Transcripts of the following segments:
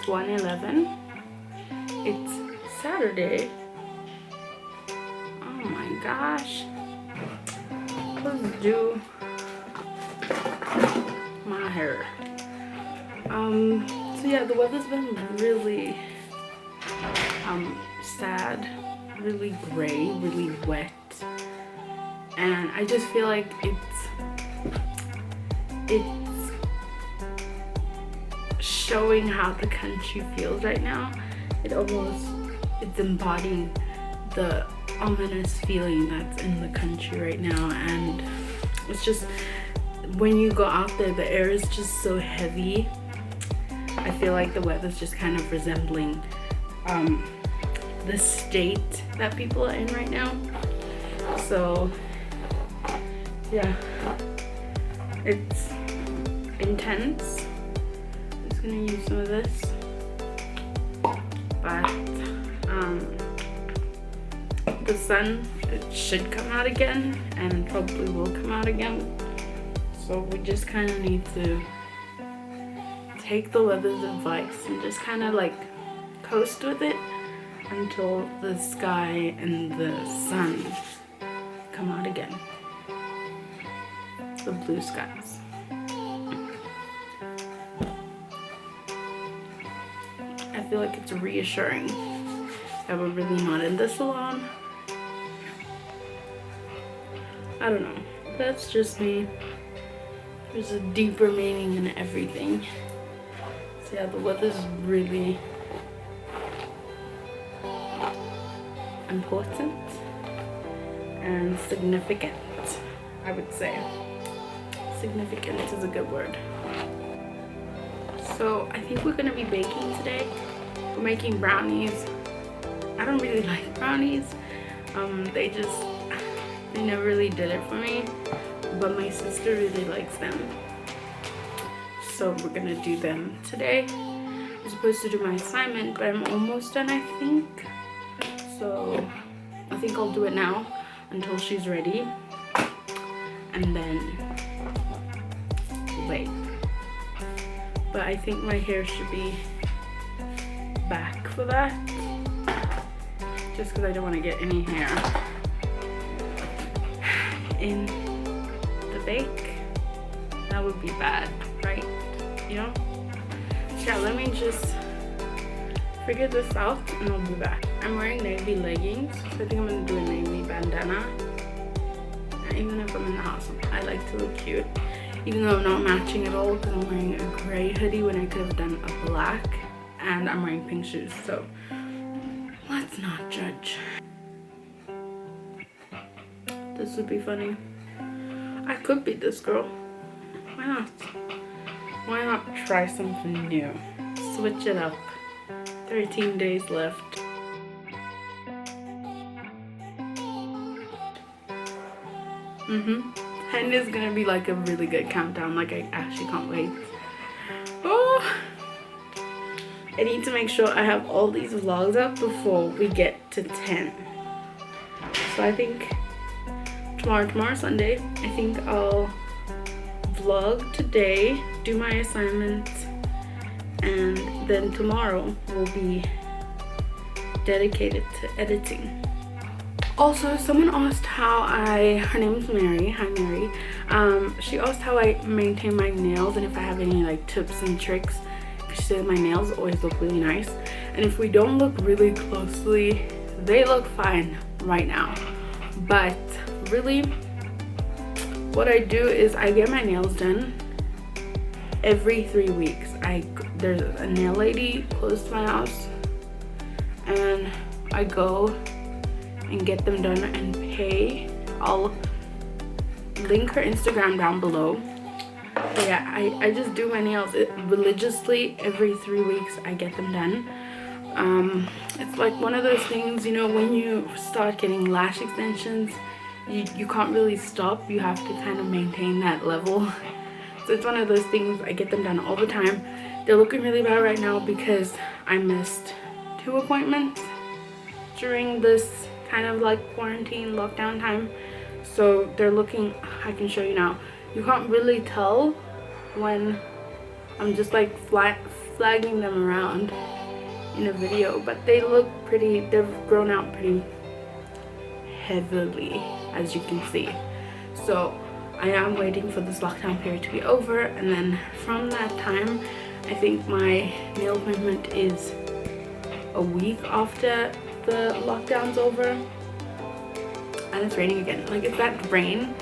1:11. It's Saturday. Oh my gosh. Let's do my hair. So yeah, the weather's been really sad, really gray, really wet, and I just feel like it's showing how the country feels right now. It's embodying the ominous feeling that's in the country right now, and it's just, when you go out there, the air is just so heavy. I feel like the weather's just kind of resembling the state that people are in right now. So yeah, it's intense. I'm just gonna use some of this, but the sun, it should come out again, and probably will come out again. So we just kind of need to take the weather's advice and just kind of like coast with it until the sky and the sun come out again. The blue skies. I feel like it's reassuring that we're really not in this alone. I don't know. That's just me. There's a deeper meaning in everything. So yeah, the weather's really important and significant, I would say. Significant is a good word. So I think we're gonna be baking today. We're making brownies. I don't really like brownies. They never really did it for me, but my sister really likes them. So we're gonna do them today. I'm supposed to do my assignment, but I'm almost done, I think. So I think I'll do it now until she's ready, and then wait. But I think my hair should be back for that, just because I don't want to get any hair in the bake. That would be bad, right? You know? So yeah, let me just figure this out and I'll be back. I'm wearing navy leggings, so I think I'm gonna do a navy bandana. And even if I'm in the house, I like to look cute, even though I'm not matching at all, because I'm wearing a gray hoodie when I could have done a black, and I'm wearing pink shoes, so let's not judge. This would be funny. I could be this girl. Why not? Why not try something new? Switch it up. 13 days left. And it's gonna be like a really good countdown. Like, I actually can't wait. Oh, I need to make sure I have all these vlogs up before we get to 10. So I think tomorrow's Sunday. I think I'll vlog today, do my assignment, and then tomorrow will be dedicated to editing. Also, someone asked how her name is Mary. Hi Mary. She asked how I maintain my nails and if I have any like tips and tricks. She said my nails always look really nice, and if we don't look really closely, they look fine right now. But really, what I do is I get my nails done every 3 weeks. There's a nail lady close to my house, and I go and get them done and pay. I'll link her Instagram down below. But yeah, I just do my nails religiously. Every 3 weeks I get them done. It's like one of those things, you know, when you start getting lash extensions, you can't really stop. You have to kind of maintain that level. So it's one of those things. I get them done all the time. They're looking really bad right now because I missed 2 appointments during this kind of like quarantine lockdown time. So they're looking, I can show you now. You can't really tell when I'm just like flagging them around in a video, but they look pretty, they've grown out pretty heavily, as you can see. So I am waiting for this lockdown period to be over, and then from that time, I think my nail appointment is a week after the lockdown's over. And it's raining again. Like, it's that rain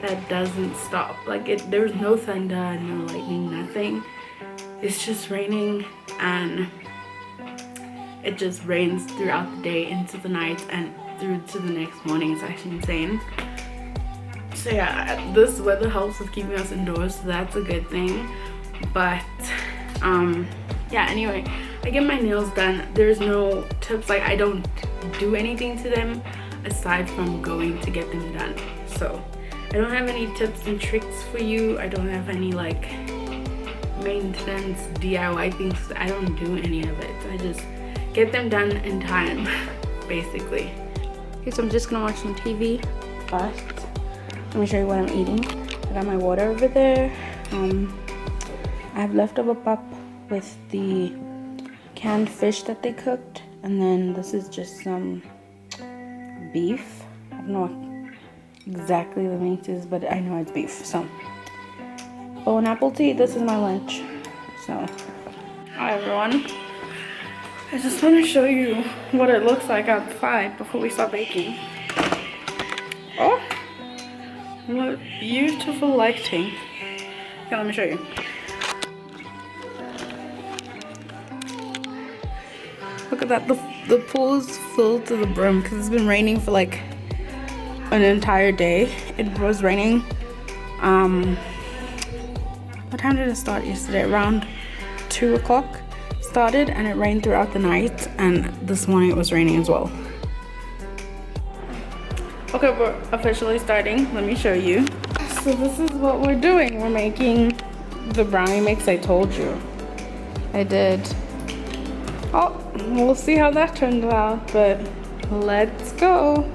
that doesn't stop. Like, there's no thunder, no lightning, nothing. It's just raining, and it just rains throughout the day into the night and through to the next morning. It's actually insane. So yeah, this weather helps with keeping us indoors, so that's a good thing. But yeah, anyway, I get my nails done. There's no tips, like I don't do anything to them aside from going to get them done. So I don't have any tips and tricks for you. I don't have any like maintenance DIY things. I don't do any of it. I just get them done in time, basically. Okay, so I'm just gonna watch some TV first. Let me show you what I'm eating. I got my water over there. I have leftover pap with the canned fish that they cooked, and then this is just some beef. I don't know what exactly the meat is, but I know it's beef. So, oh, an apple tea. This is my lunch. So, hi everyone. I just want to show you what it looks like outside before we start baking. Oh, what beautiful lighting. Okay, let me show you. Look at that, the pool is filled to the brim because it's been raining for like an entire day. It was raining, what time did it start yesterday? Around 2 o'clock started, and it rained throughout the night, and this morning it was raining as well. Okay, we're officially starting. Let me show you. So this is what we're doing. We're making the brownie mix I told you. I did. Oh, we'll see how that turns out, but let's go.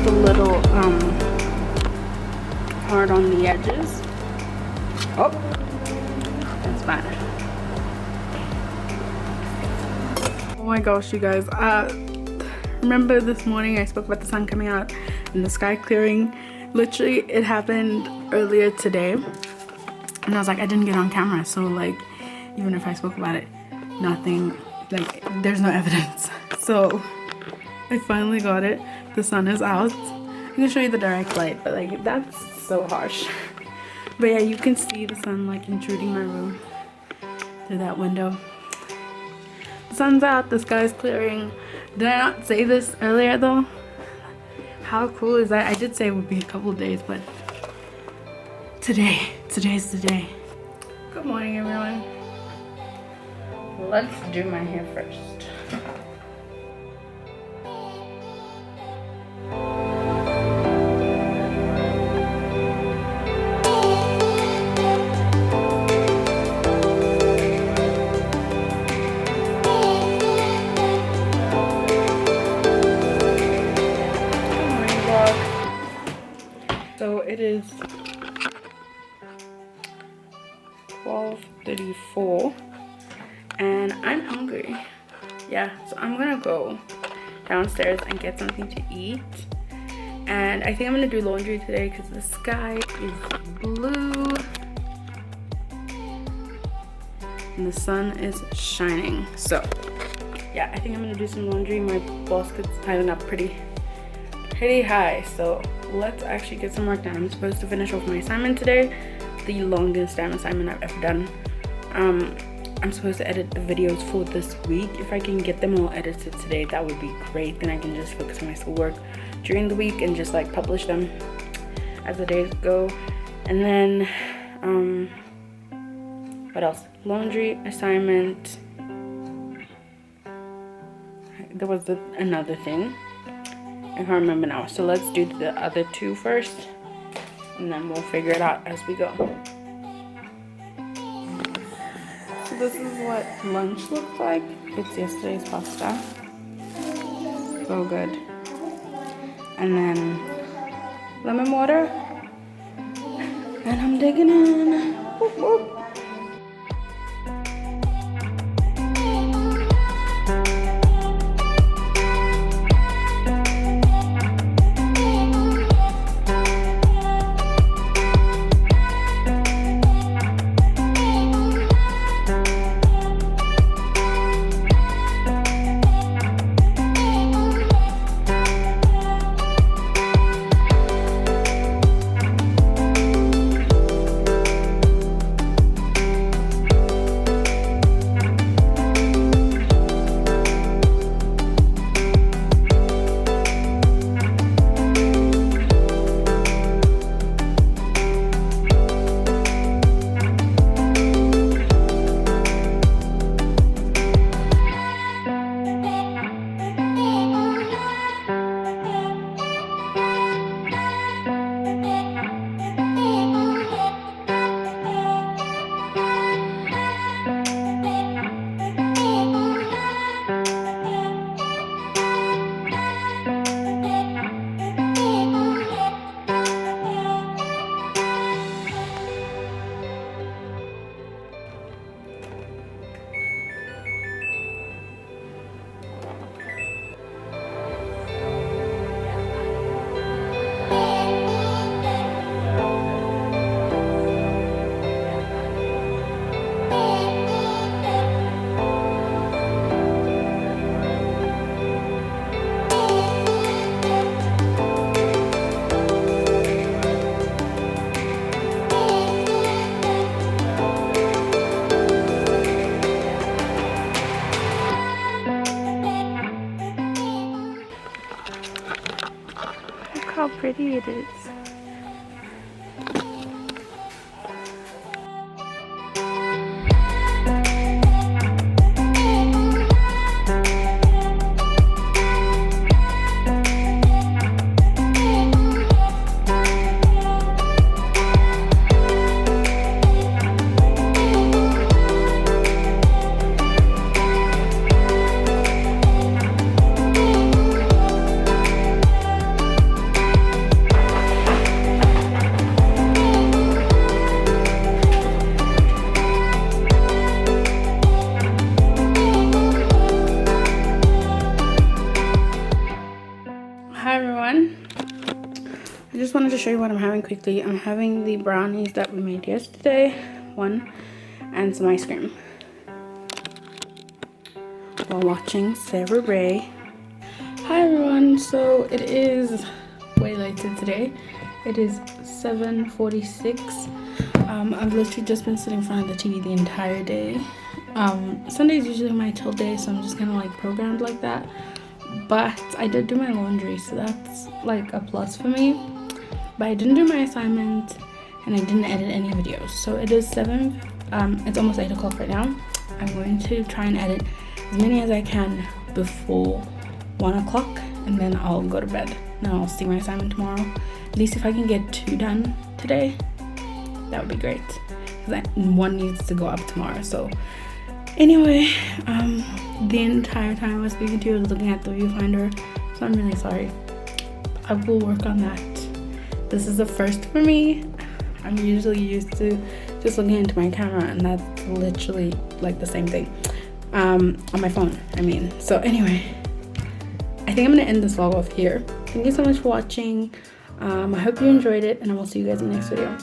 a little hard on the edges. Oh, that's fine. Oh my gosh, you guys, remember this morning I spoke about the sun coming out and the sky clearing? Literally, it happened earlier today, and I was like, I didn't get on camera, so like, even if I spoke about it, nothing, like, there's no evidence. So I finally got it. The sun is out. I'm gonna show you the direct light, but like, that's so harsh. But yeah, you can see the sun like intruding my room through that window. The sun's out, the sky's clearing. Did I not say this earlier though? How cool is that? I did say it would be a couple of days, but today's the day. Good morning, everyone. Let's do my hair first. So it is 12:34 and I'm hungry. Yeah, so I'm gonna go downstairs and get something to eat. And I think I'm gonna do laundry today because the sky is blue and the sun is shining. So yeah, I think I'm gonna do some laundry. My basket's piling up pretty high, so let's actually get some work done. I'm supposed to finish off my assignment today, the longest damn assignment I've ever done. I'm supposed to edit the videos for this week. If I can get them all edited today, that would be great. Then I can just focus on my schoolwork during the week and just like publish them as the days go. And then what else? Laundry, assignment. There was another thing, I can't remember now. So let's do the other two first, and then we'll figure it out as we go. So this is what lunch looks like. It's yesterday's pasta. So good. And then lemon water. And I'm digging in. Whoop, whoop. How pretty it is. everyone. I just wanted to show you what I'm having quickly. I'm having the brownies that we made yesterday, one, and some ice cream while watching Sarah Ray. Hi everyone, so it is way later today. It is 7:46. I've literally just been sitting in front of the TV the entire day. Sunday is usually my chill day, so I'm just kind of like programmed like that. But I did do my laundry, so that's like a plus for me. But I didn't do my assignment and I didn't edit any videos. So it is it's almost 8 o'clock right now. I'm going to try and edit as many as I can before 1 o'clock, and then I'll go to bed. Then I'll see my assignment tomorrow. At least if I can get 2 done today, that would be great, because one needs to go up tomorrow. So anyway, the entire time I was speaking to you, I was looking at the viewfinder, so I'm really sorry. I will work on that. This is the first for me. I'm usually used to just looking into my camera, and that's literally like the same thing on my phone, I mean. So anyway, I think I'm gonna end this vlog off here. Thank you so much for watching. I hope you enjoyed it, and I will see you guys in the next video.